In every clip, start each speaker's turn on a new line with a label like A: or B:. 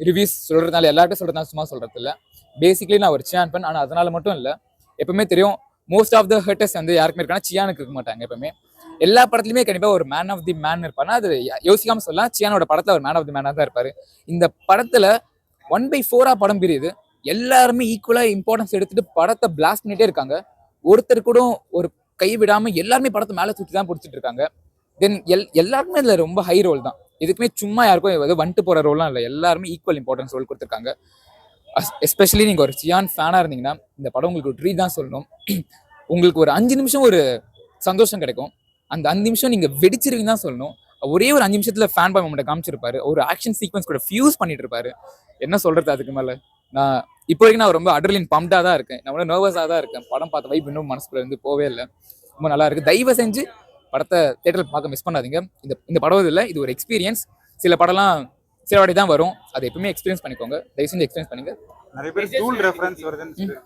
A: Reviews சொல்றதுனால எல்லார்ட்டும் சொல்றதுனால சும்மா சொல்றது இல்லை. பேசிக்கலி நான் ஒரு சியான் ஃபேன். ஆனால் அதனால மட்டும் இல்லை, எப்பவுமே தெரியும் மோஸ்ட் ஆஃப் த ஹர்ட்டர்ஸ் வந்து யாருக்குமே இருக்காங்கன்னா சியானுக்கு இருக்க மாட்டாங்க. எப்பவுமே எல்லா படத்துலையுமே கண்டிப்பாக ஒரு மேன் ஆஃப் தி மேன் இருப்பாருன்னா அது யோசிக்காம சொல்லலாம். சியானோட படத்தில் ஒரு மேன் ஆஃப் தி மேனாக தான் இருப்பாரு. இந்த படத்துல 1/4 படம் பிரியுது. எல்லாருமே ஈக்குவலா இம்பார்ட்டன்ஸ் எடுத்துட்டு படத்தை பிளாஸ்ட் பண்ணிட்டே இருக்காங்க. ஒருத்தர் கூட ஒரு கை விடாம எல்லாருமே படத்தை மேலே தூக்கி தான் பிடிச்சிட்டு இருக்காங்க. தென் எல்லாருக்குமே இதுல ரொம்ப ஹை ரோல் தான். இதுக்குமே சும்மா யாருக்கும் எதாவது வந்துட்டு போற ரோல்லாம் இல்லை. எல்லாருமே ஈக்குவல் இம்பார்ட்டன்ஸ் ரோல் கொடுத்துருக்காங்க. எஸ்பெஷலி நீங்க ஒரு சியான் ஃபேனா இருந்தீங்கன்னா இந்த படம் உங்களுக்கு ஒரு ட்ரீட் தான் சொல்லணும். உங்களுக்கு ஒரு 5 நிமிஷம் ஒரு சந்தோஷம் கிடைக்கும். அந்த 5 நிமிஷம் நீங்க வெடிச்சிருவீங்க தான் சொல்லணும். ஒரே ஒரு 5 நிமிஷத்துல ஃபேன் பாய் மொமெண்ட் காமிச்சிருப்பாரு. ஒரு ஆக்ஷன் சீக்வன்ஸ் கூட ஃபியூஸ் பண்ணிட்டு இருப்பாரு. என்ன சொல்றது அதுக்கு மேல? நான் இப்போ வரைக்கும் நான் ரொம்ப அட்ரினலின் பம்ப்டா தான் இருக்கேன். நான் ரொம்ப நர்வஸா தான் இருக்கேன். படம் பார்த்த வைப் இன்னும் மனசுக்குள்ள இருந்து போவே இல்லை. ரொம்ப நல்லா இருக்கு. தயவு செஞ்சு படத்தை தியேட்டர்ல பார்க்க மிஸ் பண்ணாதீங்க. இந்த படம் இல்லை, இது ஒரு எக்ஸ்பீரியன்ஸ். சில படம்லாம் சில வாட்டி தான் வரும். அதை எப்பவுமே எக்ஸ்பீரியன்ஸ் பண்ணிக்கோங்க. தயவு செஞ்சு எக்ஸ்பீரியன்ஸ் பண்ணுங்க.
B: நிறைய பேர் டூல் ரெஃபரன்ஸ் வருதுன்னு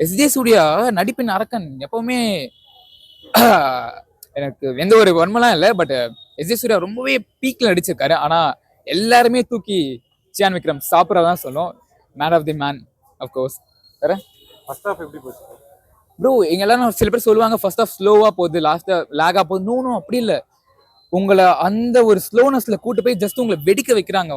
A: எஸ்ஜே சூர்யா நடிப்பின் அரக்கன். எப்பவுமே எனக்கு எந்த ஒரு வன்மலாம் இல்லை, பட் எஸ்ஜே சூர்யா ரொம்பவே பீக்ல நடிச்சிருக்காரு. ஆனா எல்லாருமே தூக்கி சியான் விக்ரம் சாப்பிட்றதான் சொல்லும். Man of the man of course. வேற
B: ஃபர்ஸ்ட் ஹாஃப் எப்படி போச்சு
A: ப்ரோ? எங்க எல்லாரும் சில பேர் சொல்லுவாங்க ஃபர்ஸ்ட் ஹாஃப் ஸ்லோவா போகுது, லாஸ்ட் லேகா போகுது. நோ அப்படி இல்லை. உங்களை அந்த ஒரு ஸ்லோனஸ்ல கூட்டு போய் ஜஸ்ட் உங்களை வெடிக்க வைக்கிறாங்க.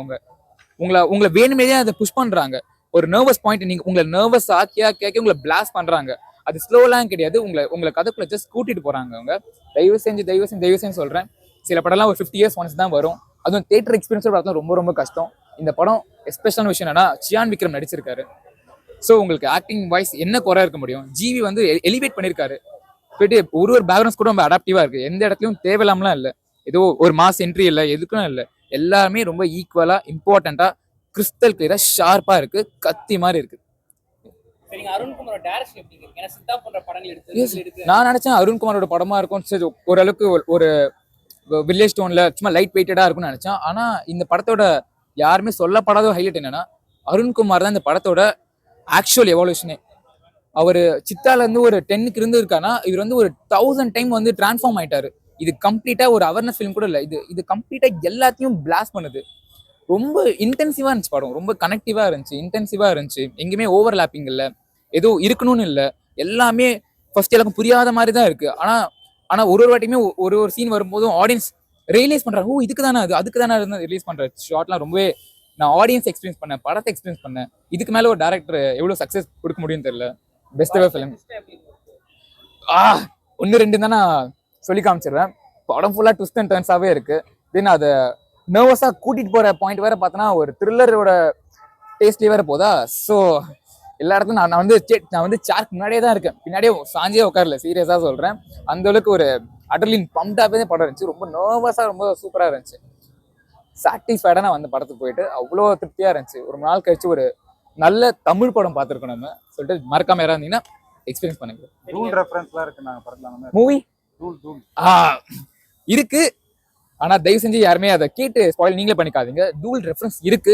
A: உங்களை வேணுமே அதை புஷ் பண்றாங்க. ஒரு நர்வஸ் பாயிண்ட் நீங்க உங்களை நர்வஸ் ஆக்கி உங்களை பிளாஸ்ட் பண்றாங்க. அது ஸ்லோலாம் கிடையாது. உங்களை கதைக்குள்ள ஜஸ்ட் கூட்டிட்டு போறாங்க. அவங்க தயவு செஞ்சு சொல்றேன், சில படம்லாம் ஒரு 50 years ஒன்ஸ் தான் வரும். அதுவும் தியேட்டர் எக்ஸ்பீரியன்ஸோட பார்த்தா ரொம்ப ரொம்ப கஷ்டம். இந்த படம் எஸ்பெஷலான விஷயம் என்னன்னா சியான் விக்ரம் நடிச்சிருக்காரு. ஸோ உங்களுக்கு ஆக்டிங் வாய்ஸ் என்ன குறை இருக்க முடியும்? ஜிவி வந்து எலிவேட் பண்ணியிருக்காரு. போயிட்டு ஒரு பேக்ரவுண்ட்ஸ் கூட ரொம்ப அடாப்டிவா இருக்கு. எந்த இடத்துலையும் தேவையில்லாமலாம் இல்லை. ஏதோ ஒரு மாஸ் என்ட்ரி இல்லை, எதுக்கும் இல்லை. எல்லாருமே ரொம்ப ஈக்குவலா இம்பார்ட்டண்டா கிறிஸ்டல் கிளியரா ஷார்ப்பா இருக்கு. கத்தி மாதிரி இருக்கு. நான் நினைச்சேன் அருண்குமாரோட படமா இருக்கும். சரி, ஓரளவுக்கு ஒரு வில்லேஜ் டோன்ல சும்மா லைட் வெயிட்டடா இருக்கும்னு நினைச்சேன். ஆனா இந்த படத்தோட யாருமே சொல்லப்படாத ஹைலைட் என்னன்னா அருண்குமார் தான் இந்த படத்தோட ஆக்சுவல் எவால்யூஷனே. அவர் சித்தால இருந்து ஒரு 10க்கு இருந்து இருக்கானா, இவர் வந்து ஒரு 1000 டைம் வந்து டிரான்ஸ்ஃபார்ம் ஆயிட்டாரு. இது கம்ப்ளீட்டா ஒரு அவேர்னஸ் ஃபிலிம் கூட இல்லை. இது கம்ப்ளீட்டா எல்லாத்தையும் பிளாஸ்ட் பண்ணுது. ரொம்ப இன்டென்சிவா இருந்துச்சு படம். ரொம்ப கனெக்டிவா இருந்துச்சு, இன்டென்சிவா இருந்துச்சு. எங்கேயுமே ஓவர்லாப்பிங் இல்லை, ஏதோ இருக்கணும்னு இல்லை. எல்லாமே ஃபர்ஸ்ட் எல்லாருக்கும் புரியாத மாதிரி தான் இருக்கு. ஆனா ஒரு வாட்டியுமே ஒரு சீன் வரும்போதும் ஆடியன்ஸ் ரியலைஸ் பண்றாங்க, ஓ இதுக்கு தானே அதுக்கு தானே ரிலீஸ் பண்ற ஷார்ட்லாம் ரொம்பவே நான் ஆடியன்ஸ் எக்ஸ்பீரியன்ஸ் பண்ணேன், படத்தை எக்ஸ்பீரியன்ஸ் பண்ணேன். இதுக்கு மேல ஒரு டேரக்டர் எவ்வளவு சக்சஸ் கொடுக்க முடியும்னு தெரியல. Best ever film. 1-2 தான் நான் சொல்லி காமிச்சிடுறேன். படம் ஃபுல்லா ட்விஸ்ட் அண்ட் டர்ன்ஸாவே இருக்கு. தென் அதை நர்வஸா கூட்டிட்டு போற பாயிண்ட் வேற பார்த்தோன்னா ஒரு த்ரில்லரோட டேஸ்ட்லயே வேற போதா. ஸோ எல்லா இடத்துலையும் நான் வந்து சார்க்கு முன்னாடியே தான் இருக்கேன், பின்னாடியே சாஞ்சியே உட்காரல. சீரியஸா சொல்றேன். அந்த அளவுக்கு ஒரு அட்ரினலின் பம்ப்டாவே படம் இருந்துச்சு. ரொம்ப நர்வஸா ரொம்ப சூப்பரா இருந்துச்சு. சாட்டிஸ்ஃபைடா நான் வந்து படத்துக்கு போயிட்டு அவ்வளோ திருப்தியா இருந்துச்சு. ஒரு நாள் கழிச்சு ஒரு நல்ல தமிழ் படம் பார்த்துருக்கோம் நம்ம சொல்லிட்டு மறக்காம யாராவது இருந்தீங்கன்னா எக்ஸ்பீரியன்ஸ் பண்ணுங்க. மூவி இருக்கு, ஆனா தயவு செஞ்சு யாருமே அதை கேட்டு ஸ்பாயில் நீங்களே பண்ணிக்காதீங்க. டூல் ரெஃபரன்ஸ் இருக்கு.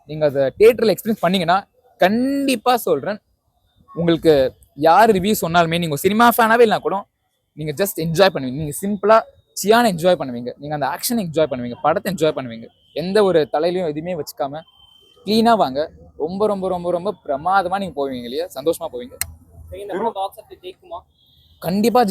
A: நீங்க அதை தியேட்டர்ல எக்ஸ்பீரியன்ஸ் பண்ணீங்கன்னா கண்டிப்பா சொல்றேன், உங்களுக்கு யார் ரிவ்யூ சொன்னாலுமே நீங்க சினிமா ஃபேனாவே இல்லைனா கூட நீங்க ஜஸ்ட் என்ஜாய் பண்ணுவீங்க. நீங்க சிம்பிளா சியான் என்ஜாய் பண்ணுவீங்க. நீங்க அந்த ஆக்ஷன் என்ஜாய் பண்ணுவீங்க, படத்தை என்ஜாய் பண்ணுவீங்க. எந்த ஒரு தலையிலையும் எதுவுமே வச்சுக்காம கிளீனா வாங்க. ரொம்ப ரொம்ப ரொம்ப ரொம்ப பிரமாதமா நீங்க போவீங்க இல்லையா, சந்தோஷமா போவீங்க. கண்டிப்பா